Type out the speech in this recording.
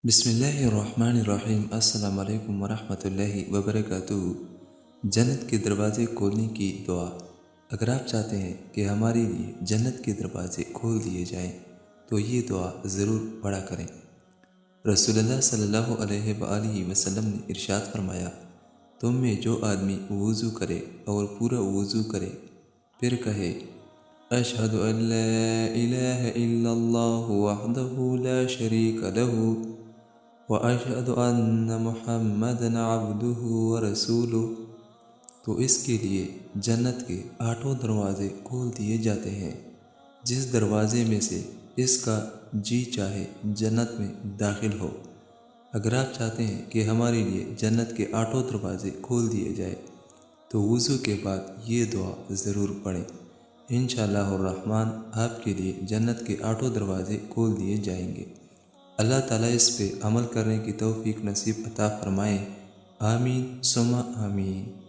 بسم اللہ الرحمن الرحیم۔ السلام علیکم ورحمۃ اللہ وبرکاتہ۔ جنت کے دروازے کھولنے کی دعا۔ اگر آپ چاہتے ہیں کہ ہمارے لیے جنت کے دروازے کھول دیے جائیں تو یہ دعا ضرور پڑھا کریں۔ رسول اللہ صلی اللہ علیہ وآلہ وسلم نے ارشاد فرمایا، تم میں جو آدمی وضو کرے اور پورا وضو کرے پھر کہے اشہد ان لا الہ الا اللہ وحدہ لا شریک لہ وَأَشْهَدُ أَنَّ مُحَمَّدًا عَبْدُهُ وَرَسُولُهُ، تو اس کے لیے جنت کے 8 دروازے کھول دیے جاتے ہیں۔ جس دروازے میں سے اس کا جی چاہے جنت میں داخل ہو۔ اگر آپ چاہتے ہیں کہ ہمارے لیے جنت کے 8 دروازے کھول دیے جائے تو وضو کے بعد یہ دعا ضرور پڑھیں۔ انشاءاللہ الرحمن آپ کے لیے جنت کے 8 دروازے کھول دیے جائیں گے۔ اللہ تعالیٰ اس پہ عمل کرنے کی توفیق نصیب عطا فرمائیں۔ آمین ثم آمین۔